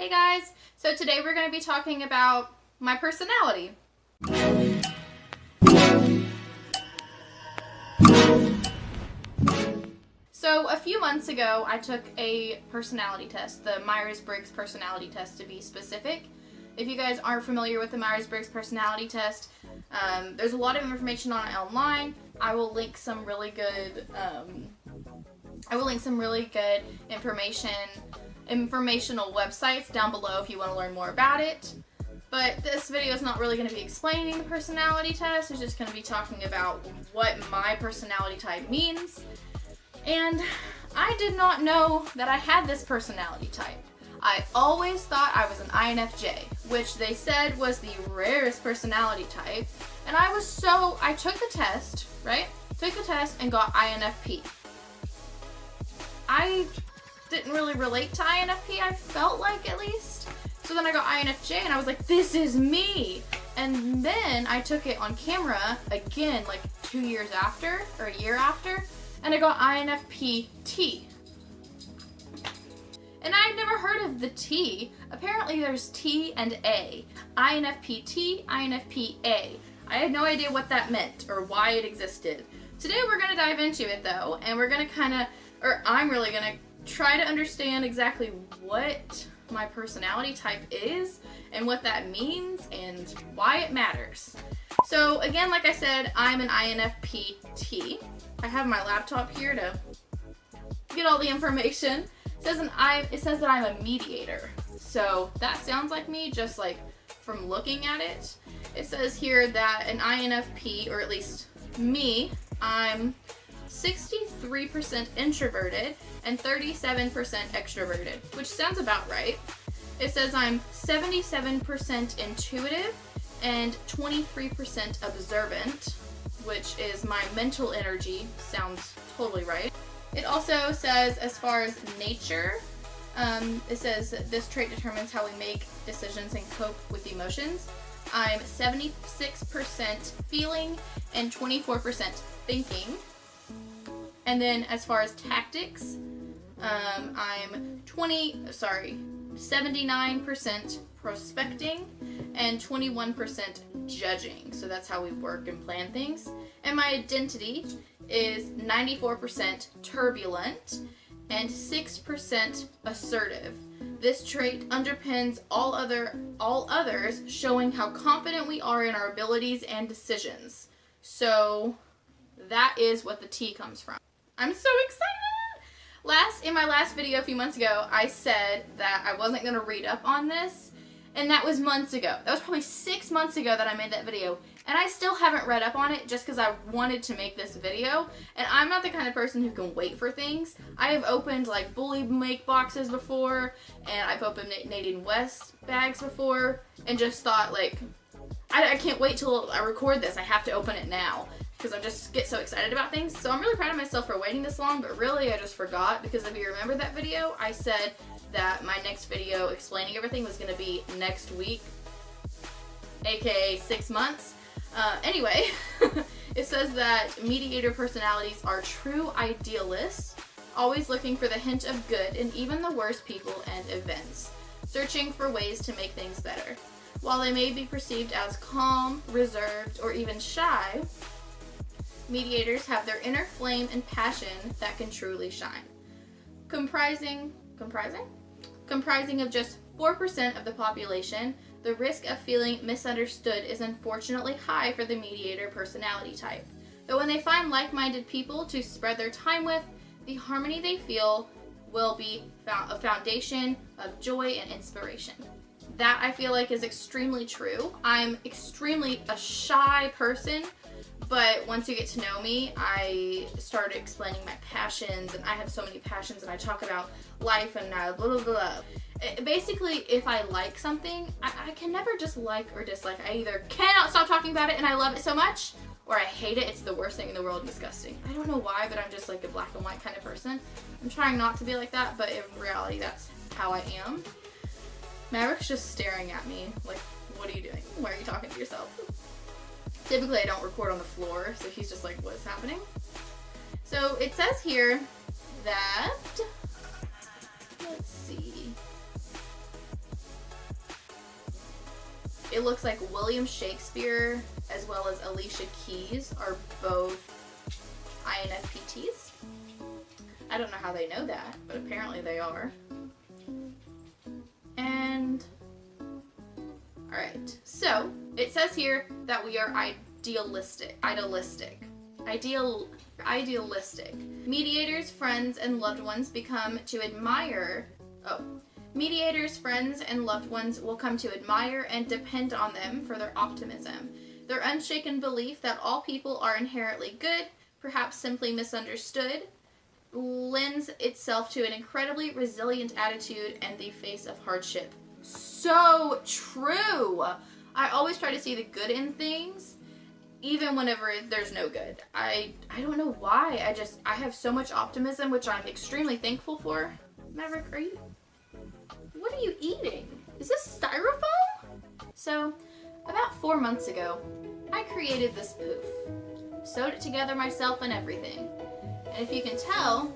Hey guys, so today we're going to be talking about my personality. So a few months ago I took a personality test, the Myers-Briggs personality test to be specific. If you guys aren't familiar with the Myers-Briggs personality test, there's a lot of information on it online. I will link some really good informational websites down below if you want to learn more about it. But this video is not really going to be explaining the personality test. It's just going to be talking about what my personality type means. And I did not know that I had this personality type. I always thought I was an INFJ, which they said was the rarest personality type. And I took the test, right? Took the test and got INFP. I didn't really relate to INFP, I felt like, at least. So then I got INFJ and I was like, this is me. And then I took it on camera again, like 2 years after, or a year after, and I got INFP-T. And I'd never heard of the T. Apparently there's T and A. INFP-T, INFP-A. I had no idea what that meant or why it existed. Today we're going to dive into it though, and we're going to I'm really going to try to understand exactly what my personality type is and what that means and why it matters. So again, like I said, I'm an INFP-T. I have my laptop here to get all the information. It says that I'm a mediator. So that sounds like me, just like from looking at it. It says here that an INFP, or at least me, I'm 63% introverted and 37% extroverted, which sounds about right. It says I'm 77% intuitive and 23% observant, which is my mental energy. Sounds totally right. It also says, as far as nature, it says that this trait determines how we make decisions and cope with emotions. I'm 76% feeling and 24% thinking. And then as far as tactics, I'm 79% prospecting and 21% judging. So that's how we work and plan things. And my identity is 94% turbulent and 6% assertive. This trait underpins all others, showing how confident we are in our abilities and decisions. So that is what the T comes from. I'm so excited! In my last video a few months ago, I said that I wasn't going to read up on this, and that was months ago. That was probably 6 months ago that I made that video, and I still haven't read up on it just because I wanted to make this video, and I'm not the kind of person who can wait for things. I have opened like Bully Make boxes before, and I've opened Nadine West bags before, and just thought like, I can't wait till I record this. I have to open it now. Because I just get so excited about things. So I'm really proud of myself for waiting this long, but really I just forgot, because if you remember that video, I said that my next video explaining everything was going to be next week, aka 6 months. Anyway, it says that mediator personalities are true idealists, always looking for the hint of good in even the worst people and events, searching for ways to make things better. While they may be perceived as calm, reserved, or even shy, mediators have their inner flame and passion that can truly shine. Comprising of just 4% of the population, the risk of feeling misunderstood is unfortunately high for the mediator personality type. But when they find like-minded people to spread their time with, the harmony they feel will be a foundation of joy and inspiration. That, I feel like, is extremely true. I'm extremely a shy person, but once you get to know me, I started explaining my passions, and I have so many passions, and I talk about life and blah, blah, blah. Basically, if I like something, I can never just like or dislike. I either cannot stop talking about it and I love it so much, or I hate it. It's the worst thing in the world, disgusting. I don't know why, but I'm just like a black and white kind of person. I'm trying not to be like that, but in reality, that's how I am. Maverick's just staring at me like, what are you doing? Why are you talking to yourself? Typically I don't record on the floor, so he's just like, what is happening? So it says here that, let's see, it looks like William Shakespeare as well as Alicia Keys are both INFP-Ts. I don't know how they know that, but apparently they are. And, alright, so it says here that we are idealistic. Mediators, friends, and loved ones Mediators, friends, and loved ones will come to admire and depend on them for their optimism. Their unshaken belief that all people are inherently good, perhaps simply misunderstood, lends itself to an incredibly resilient attitude in the face of hardship. So true! I always try to see the good in things, even whenever there's no good. I don't know why. I have so much optimism, which I'm extremely thankful for. Maverick, what are you eating? Is this styrofoam? So, about 4 months ago, I created this poof. Sewed it together myself and everything. And if you can tell,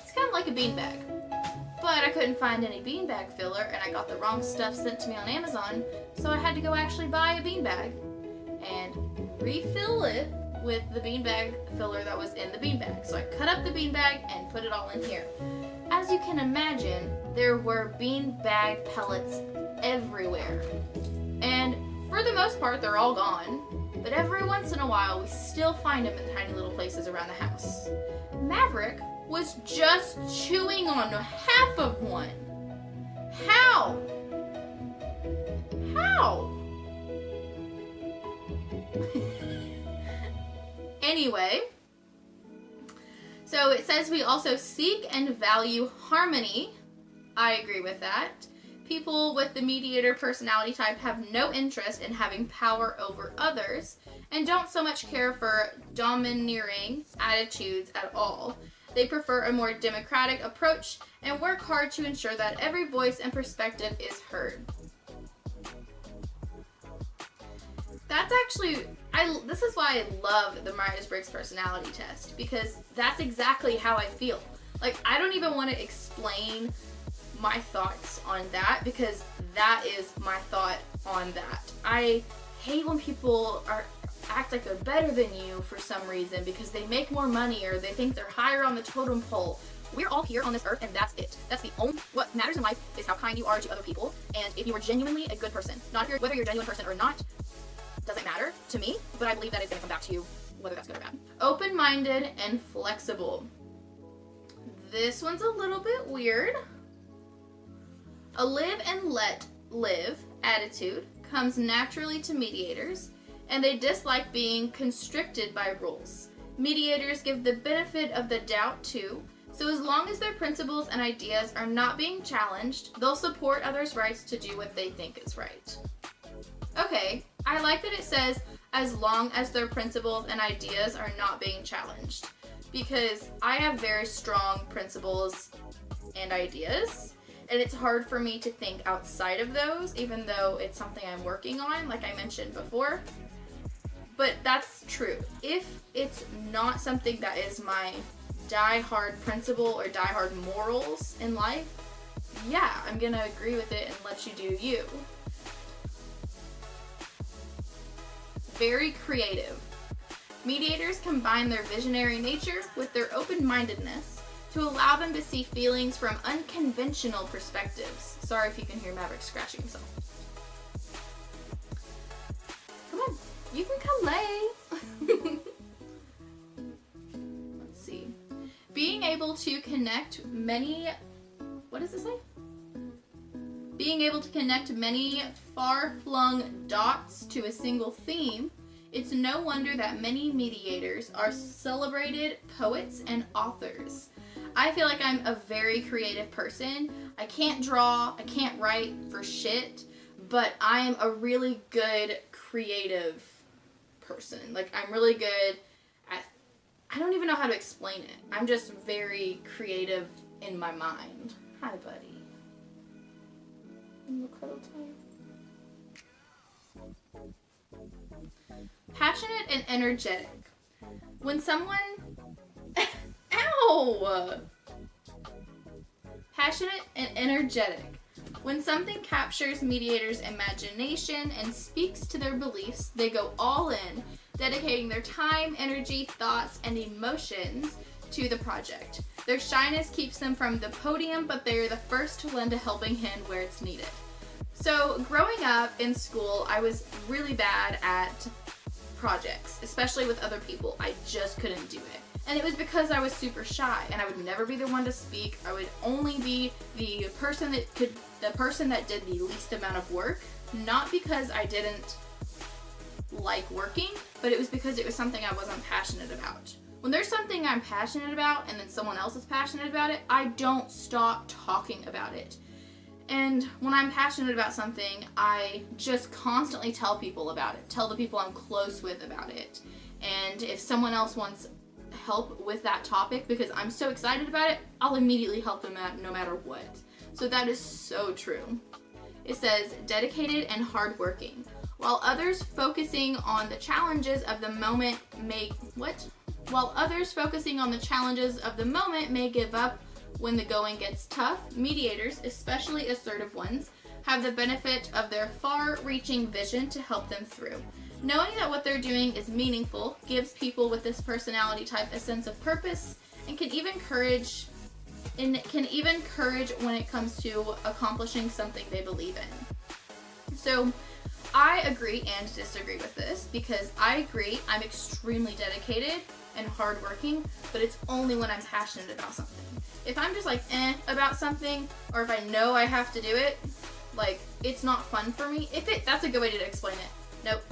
it's kind of like a beanbag. But I couldn't find any beanbag filler, and I got the wrong stuff sent to me on Amazon, so I had to go actually buy a beanbag and refill it with the beanbag filler that was in the beanbag. So I cut up the beanbag and put it all in here. As you can imagine, there were beanbag pellets everywhere. And for the most part, they're all gone. But every once in a while, we still find them in tiny little places around the house. Maverick was just chewing on half of one. How? Anyway, so it says we also seek and value harmony. I agree with that. People with the mediator personality type have no interest in having power over others and don't so much care for domineering attitudes at all. They prefer a more democratic approach and work hard to ensure that every voice and perspective is heard. That's actually, this is why I love the Myers-Briggs personality test, because that's exactly how I feel. Like, I don't even want to explain my thoughts on that, because that is my thought on that. I hate when people act like they're better than you for some reason because they make more money or they think they're higher on the totem pole. We're all here on this earth, and that's it. That's the only, what matters in life is how kind you are to other people, and if you are genuinely a good person. Not if whether you're a genuine person or not, doesn't matter to me, but I believe that is going to come back to you, whether that's good or bad. Open-minded and flexible. This one's a little bit weird. A live and let live attitude comes naturally to mediators, and they dislike being constricted by rules. Mediators give the benefit of the doubt too, so as long as their principles and ideas are not being challenged, they'll support others' rights to do what they think is right. Okay, I like that it says as long as their principles and ideas are not being challenged, because I have very strong principles and ideas, and it's hard for me to think outside of those, even though it's something I'm working on, like I mentioned before. But that's true. If it's not something that is my die-hard principle or die-hard morals in life, yeah, I'm gonna agree with it and let you do you. Very creative. Mediators combine their visionary nature with their open-mindedness to allow them to see feelings from unconventional perspectives. Sorry if you can hear Maverick scratching himself. Come on, you can come lay. Let's see. Being able to connect many, what does it say? Being able to connect many far-flung dots to a single theme, it's no wonder that many mediators are celebrated poets and authors. I feel like I'm a very creative person. I can't draw, I can't write for shit, but I am a really good creative person. Like, I'm really good at, I don't even know how to explain it. I'm just very creative in my mind. Hi, buddy. Passionate and energetic. When someone... Ow! Passionate and energetic. When something captures mediators' imagination and speaks to their beliefs, they go all in, dedicating their time, energy, thoughts, and emotions to the project. Their shyness keeps them from the podium, but they're the first to lend a helping hand where it's needed. So growing up in school, I was really bad at projects, especially with other people. I just couldn't do it. And it was because I was super shy, and I would never be the one to speak. I would only be the person that did the least amount of work, not because I didn't like working, but it was because it was something I wasn't passionate about. When there's something I'm passionate about and then someone else is passionate about it, I don't stop talking about it. And when I'm passionate about something, I just constantly tell people about it, tell the people I'm close with about it. And if someone else wants help with that topic because I'm so excited about it, I'll immediately help them out no matter what. So that is so true. It says, dedicated and hardworking. While others focusing on the challenges of the moment may give up when the going gets tough, mediators, especially assertive ones, have the benefit of their far-reaching vision to help them through. Knowing that what they're doing is meaningful gives people with this personality type a sense of purpose and can even encourage when it comes to accomplishing something they believe in. So I agree and disagree with this because I agree I'm extremely dedicated and hardworking, but it's only when I'm passionate about something. If I'm just like about something, or if I know I have to do it, like it's not fun for me. That's a good way to explain it. Nope.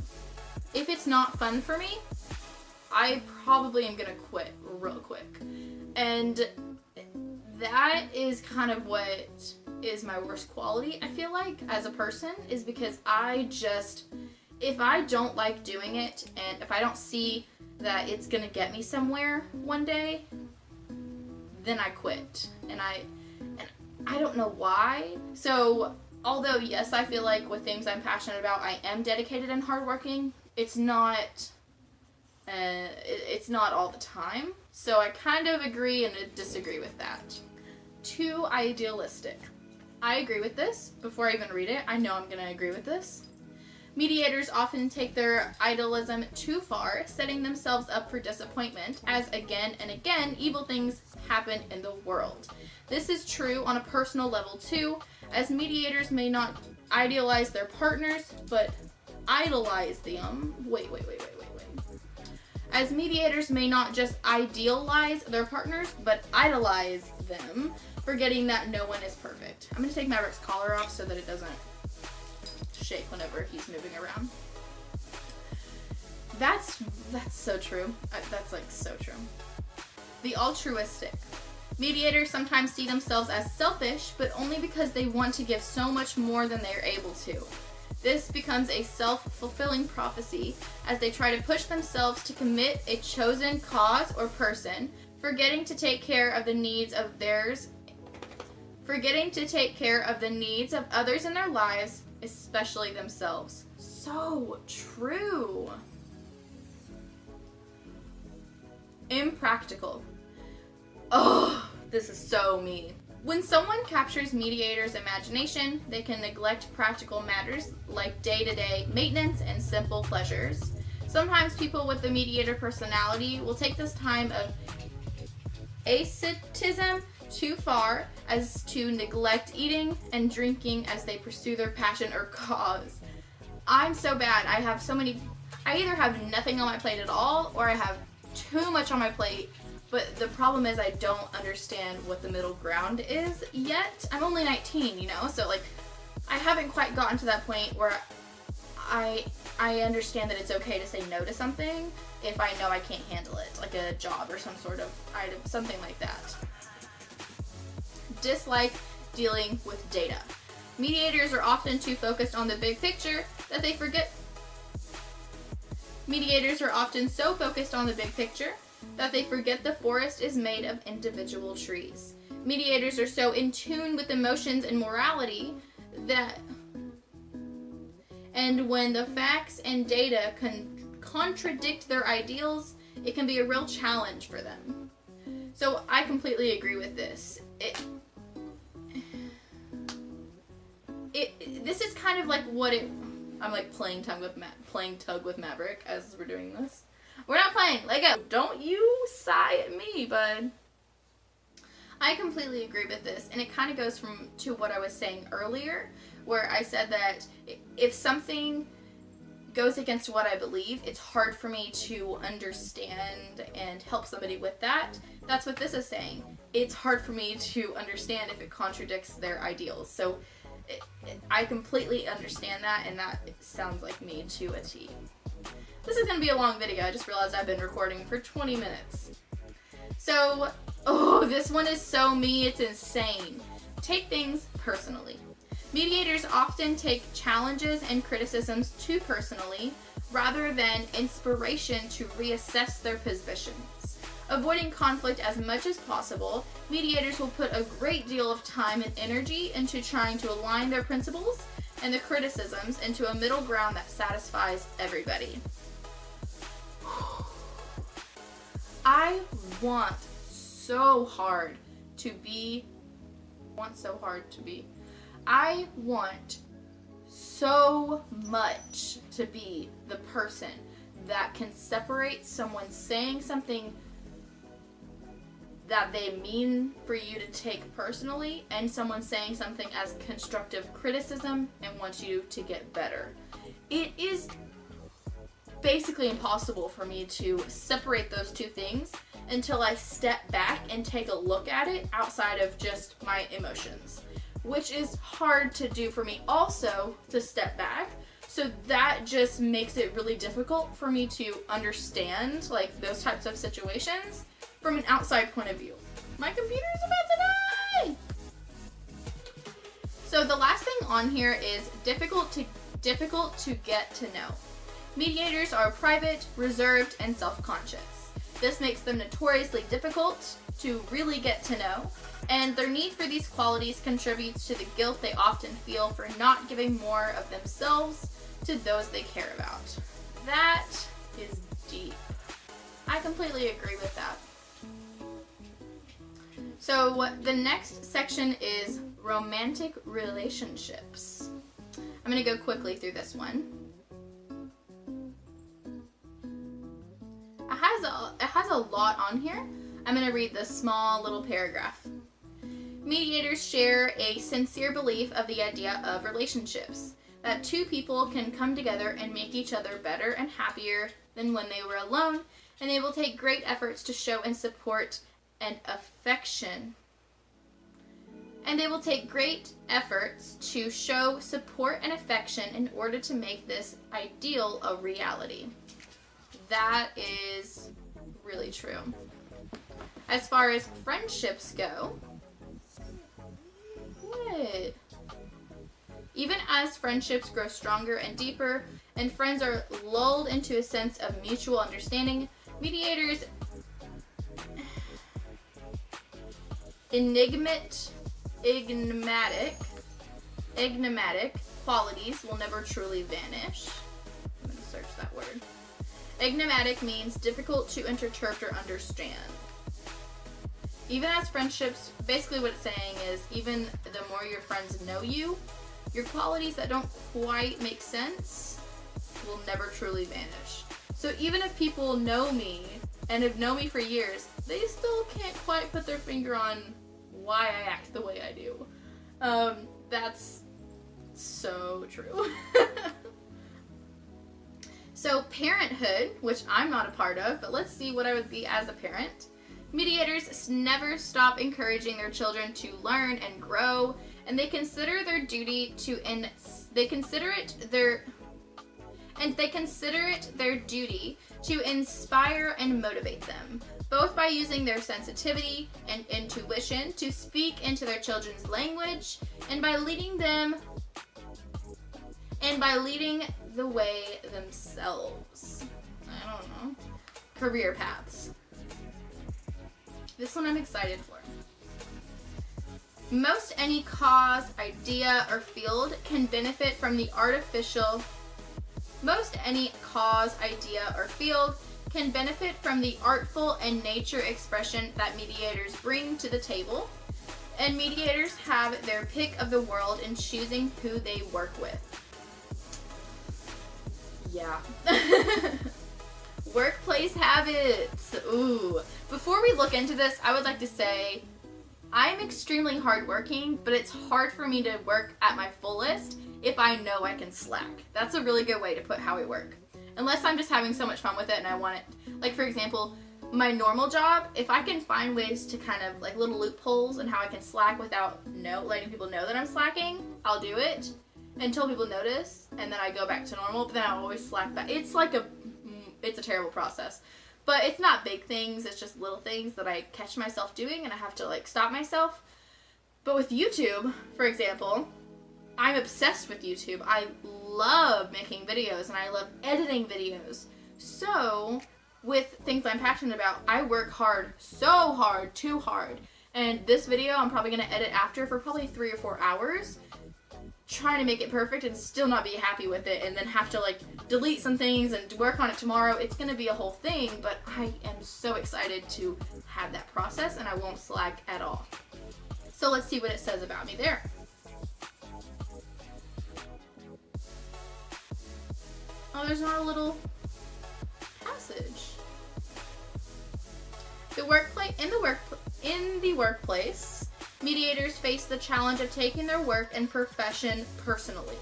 If it's not fun for me, I probably am gonna quit real quick. And that is kind of what is my worst quality, I feel like, as a person, is because if I don't like doing it, and if I don't see that it's gonna get me somewhere one day, then I quit. And I don't know why. So although yes, I feel like with things I'm passionate about, I am dedicated and hardworking, it's not all the time. So I kind of agree and disagree with that. Too idealistic. I agree with this. Before I even read it, I know I'm going to agree with this. Mediators often take their idealism too far, setting themselves up for disappointment, as again and again, evil things happen in the world. This is true on a personal level too, as mediators may not idealize their partners, but idolize them. Wait. As mediators may not just idealize their partners, but idolize them, forgetting that no one is perfect. I'm going to take Maverick's collar off so that it doesn't shake whenever he's moving around. That's so true. That's like so true. The altruistic. Mediators sometimes see themselves as selfish, but only because they want to give so much more than they are able to. This becomes a self-fulfilling prophecy as they try to push themselves to commit a chosen cause or person, forgetting to take care of the needs of others in their lives, especially themselves. So true. Impractical. Oh, this is so me. When someone captures mediators' imagination, they can neglect practical matters like day-to-day maintenance and simple pleasures. Sometimes people with the mediator personality will take this time of asceticism too far as to neglect eating and drinking as they pursue their passion or cause. I'm so bad. I either have nothing on my plate at all, or I have too much on my plate. But the problem is I don't understand what the middle ground is yet. I'm only 19, so like I haven't quite gotten to that point where I understand that it's okay to say no to something if I know I can't handle it, like a job or some sort of item, something like that. Dislike dealing with data. Mediators are often too focused on the big picture that they forget. Mediators are often so focused on the big picture that they forget the forest is made of individual trees. Mediators are so in tune with emotions and morality and when the facts and data contradict their ideals, it can be a real challenge for them. So I completely agree with this. this is kind of like what it. I'm like playing tug with Maverick as we're doing this. We're not playing. Lego. Don't you sigh at me, bud. I completely agree with this, and it kind of goes to what I was saying earlier, where I said that if something goes against what I believe, it's hard for me to understand and help somebody with that. That's what this is saying. It's hard for me to understand if it contradicts their ideals. So I completely understand that, and that sounds like me to a T. This is going to be a long video. I just realized I've been recording for 20 minutes. So, this one is so me, it's insane. Take things personally. Mediators often take challenges and criticisms too personally, rather than inspiration to reassess their positions. Avoiding conflict as much as possible, mediators will put a great deal of time and energy into trying to align their principles and the criticisms into a middle ground that satisfies everybody. I want so hard to be. I want so much to be the person that can separate someone saying something that they mean for you to take personally and someone saying something as constructive criticism and wants you to get better. It is basically impossible for me to separate those two things until I step back and take a look at it outside of just my emotions, which is hard to do for me also to step back. So that just makes it really difficult for me to understand like those types of situations from an outside point of view. My computer is about to die! So the last thing on here is difficult to get to know. Mediators are private, reserved, and self-conscious. This makes them notoriously difficult to really get to know, and their need for these qualities contributes to the guilt they often feel for not giving more of themselves to those they care about. That is deep. I completely agree with that. So the next section is romantic relationships. I'm going to go quickly through this one. It has a lot on here. I'm going to read this small little paragraph. Mediators share a sincere belief of the idea of relationships, that two people can come together and make each other better and happier than when they were alone, and they will take great efforts to show and support and affection. And they will take great efforts to show support and affection in order to make this ideal a reality. That is really true. As far as friendships go, what? Even as friendships grow stronger and deeper, and friends are lulled into a sense of mutual understanding, mediators' enigmatic qualities will never truly vanish. I'm going to search that word. Enigmatic means difficult to interpret or understand. Even as friendships, basically what it's saying is even the more your friends know you, your qualities that don't quite make sense will never truly vanish. So even if people know me and have known me for years, they still can't quite put their finger on why I act the way I do. That's so true. So parenthood, which I'm not a part of, but let's see what I would be as a parent. Mediators never stop encouraging their children to learn and grow, and they consider it their duty to inspire and motivate them, both by using their sensitivity and intuition to speak into their children's language, and by leading the way themselves. I don't know. Career paths. This one I'm excited for. Most any cause, idea, or field can benefit from the artful and nature expression that mediators bring to the table, And mediators have their pick of the world in choosing who they work with. Yeah. Workplace habits. Ooh. Before we look into this, I would like to say I'm extremely hardworking, but it's hard for me to work at my fullest if I know I can slack. That's a really good way to put how I work. Unless I'm just having so much fun with it and I want it. Like, for example, my normal job, if I can find ways to kind of like little loopholes and how I can slack without letting people know that I'm slacking, I'll do it until people notice, and then I go back to normal, but then I always slack back. It's a terrible process. But it's not big things, it's just little things that I catch myself doing and I have to like stop myself. But with YouTube, for example, I'm obsessed with YouTube. I love making videos and I love editing videos. So with things I'm passionate about, I work hard, so hard, too hard. And this video I'm probably going to edit after for probably 3 or 4 hours, trying to make it perfect and still not be happy with it, and then have to like delete some things and work on it tomorrow. It's going to be a whole thing, but I am so excited to have that process and I won't slack at all. So let's see what it says about me there. Oh, there's not a little passage. In the workplace, mediators face the challenge of taking their work and profession personally.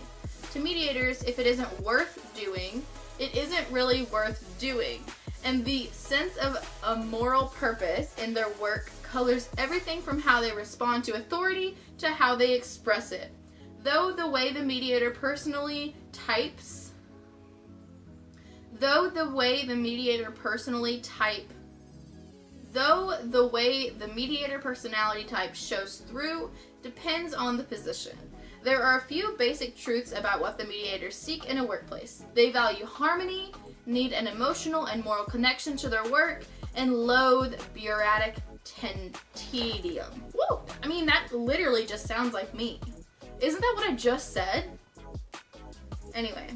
To mediators, if it isn't worth doing, it isn't really worth doing. And the sense of a moral purpose in their work colors everything from how they respond to authority to how they express it. Though the way the mediator personality type shows through depends on the position. There are a few basic truths about what the mediators seek in a workplace. They value harmony, need an emotional and moral connection to their work, and loathe bureaucratic tedium. Woo! I mean, that literally just sounds like me. Isn't that what I just said? Anyway,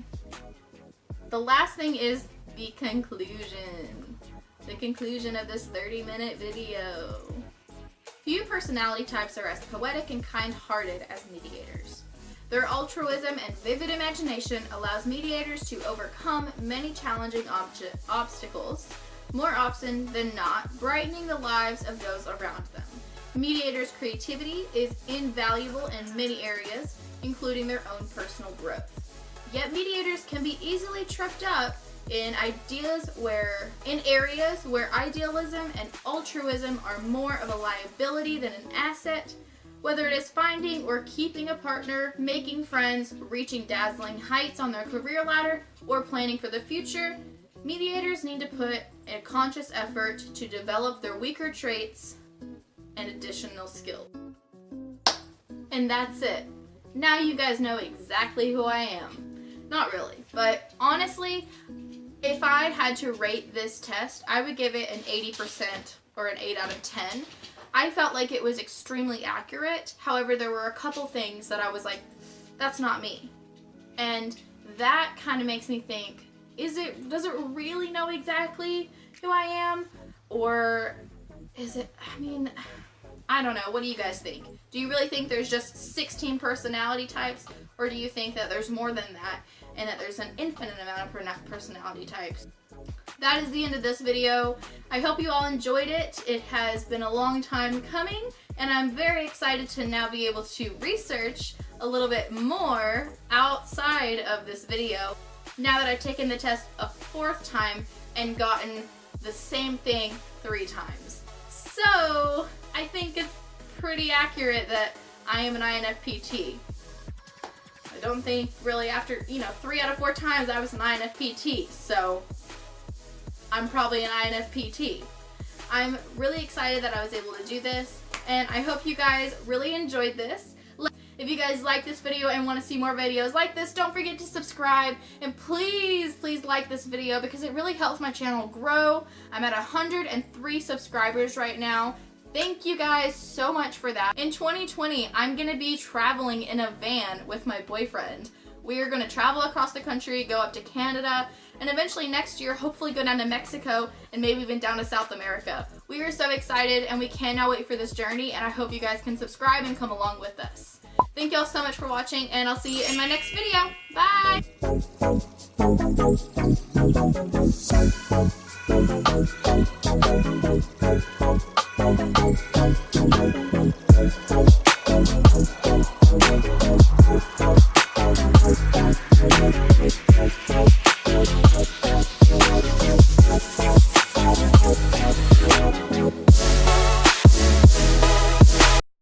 the last thing is the conclusion. The conclusion of this 30-minute video. Few personality types are as poetic and kind-hearted as mediators. Their altruism and vivid imagination allows mediators to overcome many challenging obstacles, more often than not, brightening the lives of those around them. Mediators' creativity is invaluable in many areas, including their own personal growth. Yet mediators can be easily tripped up in areas where idealism and altruism are more of a liability than an asset. Whether it is finding or keeping a partner, making friends, reaching dazzling heights on their career ladder, or planning for the future, mediators need to put a conscious effort to develop their weaker traits and additional skills. And that's it. Now you guys know exactly who I am. Not really, but honestly, if I had to rate this test, I would give it an 80% or an 8 out of 10. I felt like it was extremely accurate. However, there were a couple things that I was like, that's not me. And that kind of makes me think, does it really know exactly who I am? Or is it, I don't know. What do you guys think? Do you really think there's just 16 personality types? Or do you think that there's more than that and that there's an infinite amount of personality types? That is the end of this video. I hope you all enjoyed it. It has been a long time coming, and I'm very excited to now be able to research a little bit more outside of this video, now that I've taken the test a 4th time and gotten the same thing 3 times. So I think it's pretty accurate that I am an INFP-T. I don't think really after, 3 out of 4 times I was an INFP-T, so I'm probably an INFP-T. I'm really excited that I was able to do this, and I hope you guys really enjoyed this. If you guys like this video and want to see more videos like this, don't forget to subscribe, and please like this video because it really helps my channel grow. I'm at 103 subscribers right now. Thank you guys so much for that. In 2020, I'm gonna be traveling in a van with my boyfriend. We are going to travel across the country, go up to Canada, and eventually next year, hopefully go down to Mexico and maybe even down to South America. We are so excited and we cannot wait for this journey, and I hope you guys can subscribe and come along with us. Thank y'all so much for watching, and I'll see you in my next video. Bye!